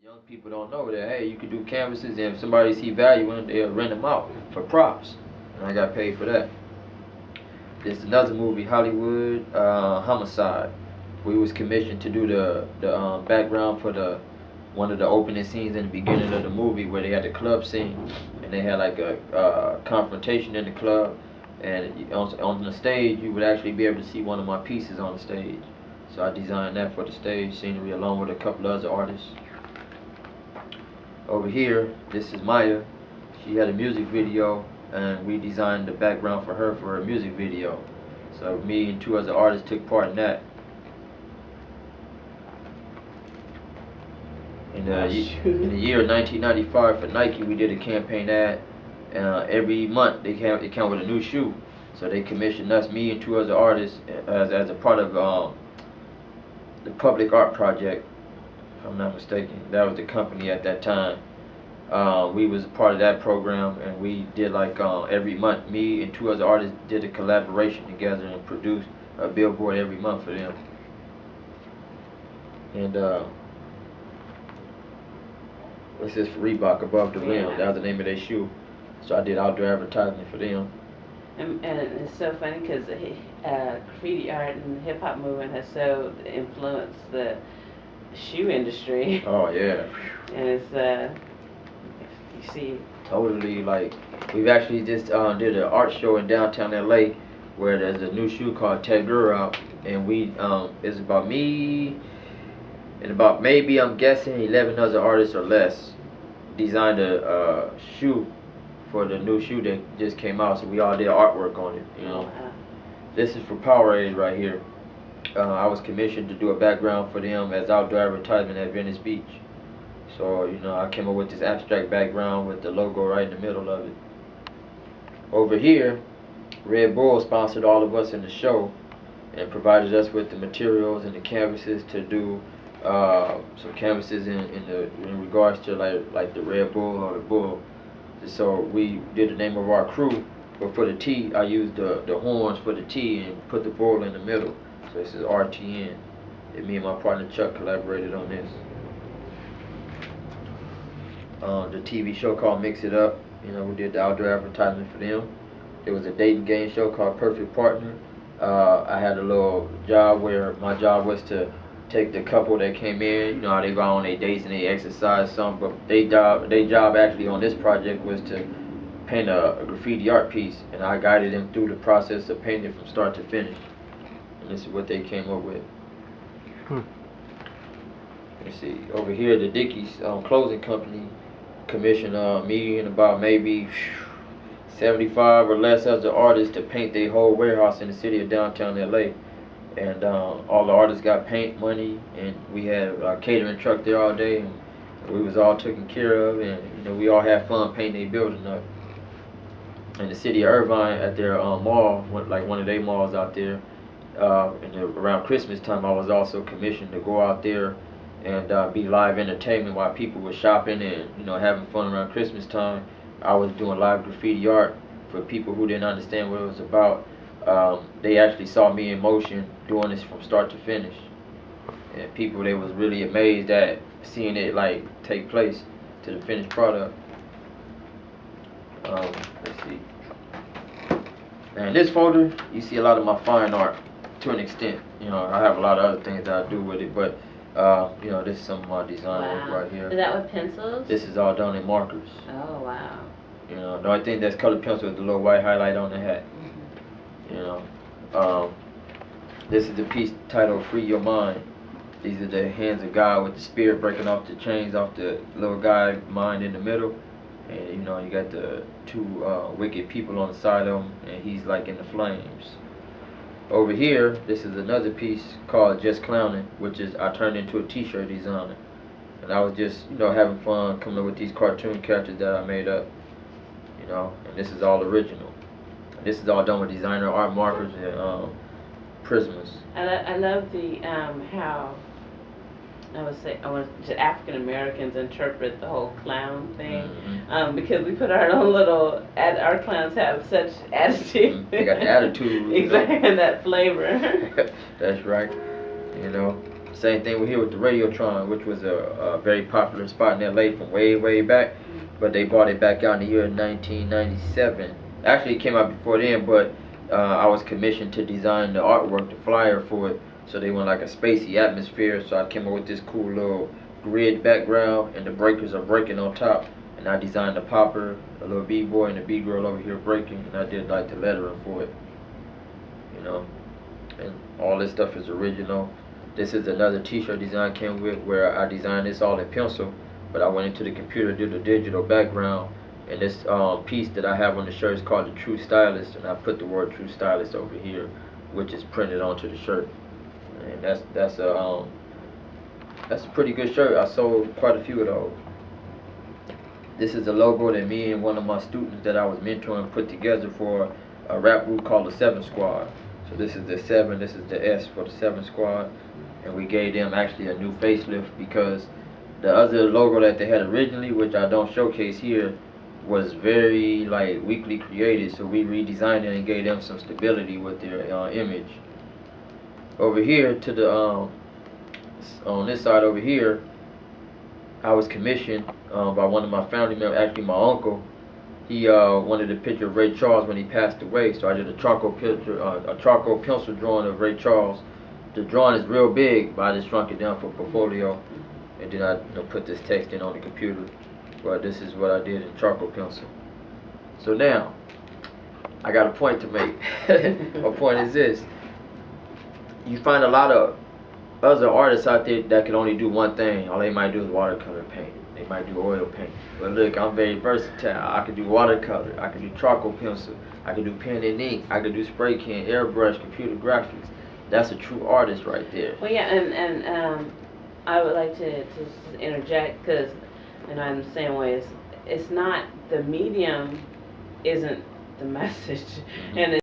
Young people don't know that, hey, you can do canvases, and if somebody see value in it, they'll rent them out for props. And I got paid for that. There's another movie, Hollywood Homicide. We was commissioned to do the background for the one of the opening scenes in the beginning of the movie where they had the club scene and they had like a confrontation in the club, and on the stage you would actually be able to see one of my pieces on the stage. So I designed that for the stage scenery along with a couple of other artists. Over here, this is Maya. She had a music video, and we designed the background for her for a music video. So me and two other artists took part in that. In the year 1995 for Nike, we did a campaign ad. Every month they came with a new shoe. So they commissioned us, me and two other artists, as a part of the Public Art Project, if I'm not mistaken. That was the company at that time. We was a part of that program, and we did like every month. Me and two other artists did a collaboration together and produced a billboard every month for them. And what's this for Reebok above the rim? That was the name of their shoe. So I did outdoor advertising for them. And it's so funny because graffiti art and the hip hop movement has so influenced the shoe industry. Oh yeah. And it's you see. Totally, like we've actually just did an art show in downtown LA where there's a new shoe called Tedger out, and we it's about me and about maybe I'm guessing 11 other artists or less designed a shoe for the new shoe that just came out. So we all did artwork on it, you know. Wow. This is for Powerade right here. I was commissioned to do a background for them as outdoor advertisement at Venice Beach. So, you know, I came up with this abstract background with the logo right in the middle of it. Over here, Red Bull sponsored all of us in the show and provided us with the materials and the canvases to do some canvases in regards to like the Red Bull or the Bull. So we did the name of our crew, but for the T, I used the horns for the T and put the bull in the middle. So this is RTN. And me and my partner Chuck collaborated on this. The TV show called Mix It Up. You know, we did the outdoor advertisement for them. There was a dating game show called Perfect Partner. I had a little job where my job was to take the couple that came in. You know how they go on their dates and they exercise some, but their job actually on this project was to paint a graffiti art piece, and I guided them through the process of painting from start to finish. And this is what they came up with. Let's see, over here the Dickies clothing company commissioned me and about maybe 75 or less other artists to paint their whole warehouse in the city of downtown LA. And all the artists got paint money, and we had a catering truck there all day, and we was all taken care of, and you know, we all had fun painting their building up. In the city of Irvine at their mall, like one of their malls out there, around Christmas time, I was also commissioned to go out there and be live entertainment while people were shopping and, you know, having fun around Christmas time. I was doing live graffiti art for people who didn't understand what it was about. They actually saw me in motion doing this from start to finish, and people, they was really amazed at seeing it like take place to the finished product. Let's see. And in this folder, you see a lot of my fine art to an extent. You know, I have a lot of other things that I do with it, but you know, this is some of my design work right here. Is that with pencils? This is all done in markers. Oh, wow. You know, the only thing that's colored pencil is the little white highlight on the hat. You know, this is the piece titled "Free Your Mind." These are the hands of God with the spirit breaking off the chains off the little guy mind in the middle, and you know, you got the two wicked people on the side of him, and he's like in the flames. Over here, this is another piece called "Just Clowning," which is I turned into a T-shirt designer, and I was just, you know, having fun coming up with these cartoon characters that I made up. You know, and this is all original. This is all done with designer art markers and Prismas. I love the how I want African Americans interpret the whole clown thing, because we put our own little our clowns have such attitude. They got the attitude. Exactly, and that flavor. That's right. You know, Same thing we here with the Radiotron, which was a very popular spot in LA from way back, but they brought it back out in the year 1997. Actually, it came out before then, but I was commissioned to design the artwork, the flyer for it, so they went like a spacey atmosphere. So I came up with this cool little grid background, and the breakers are breaking on top. And I designed the popper, a little B-boy and a B-girl over here breaking, and I did like the lettering for it, you know. And all this stuff is original. This is another t-shirt design I came with where I designed this all in pencil, but I went into the computer, did a digital background, and this piece that I have on the shirt is called the True Stylist, and I put the word True Stylist over here, which is printed onto the shirt. And that's a pretty good shirt. I sold quite a few of those. This is a logo that me and one of my students that I was mentoring put together for a rap group called the Seven Squad. So this is the 7, this is the S for the 7 Squad. And we gave them actually a new facelift because the other logo that they had originally, which I don't showcase here, was very like weakly created. So we redesigned it and gave them some stability with their image. Over here to the on this side over here, I was commissioned by one of my family members, actually my uncle. He wanted a picture of Ray Charles when he passed away, so I did a charcoal picture, a charcoal pencil drawing of Ray Charles. The drawing is real big, but I just shrunk it down for portfolio, and then I put this text in on the computer. But this is what I did in charcoal pencil. So now, I got a point to make. My point is this: you find a lot of other artists out there that can only do one thing. All they might do is watercolor paint. They might do oil paint. But look, I'm very versatile. I can do watercolor. I can do charcoal pencil. I can do pen and ink. I can do spray can, airbrush, computer graphics. That's a true artist right there. Well, yeah, and I would like to interject because, and I'm the same way. It's not the medium, isn't the message, and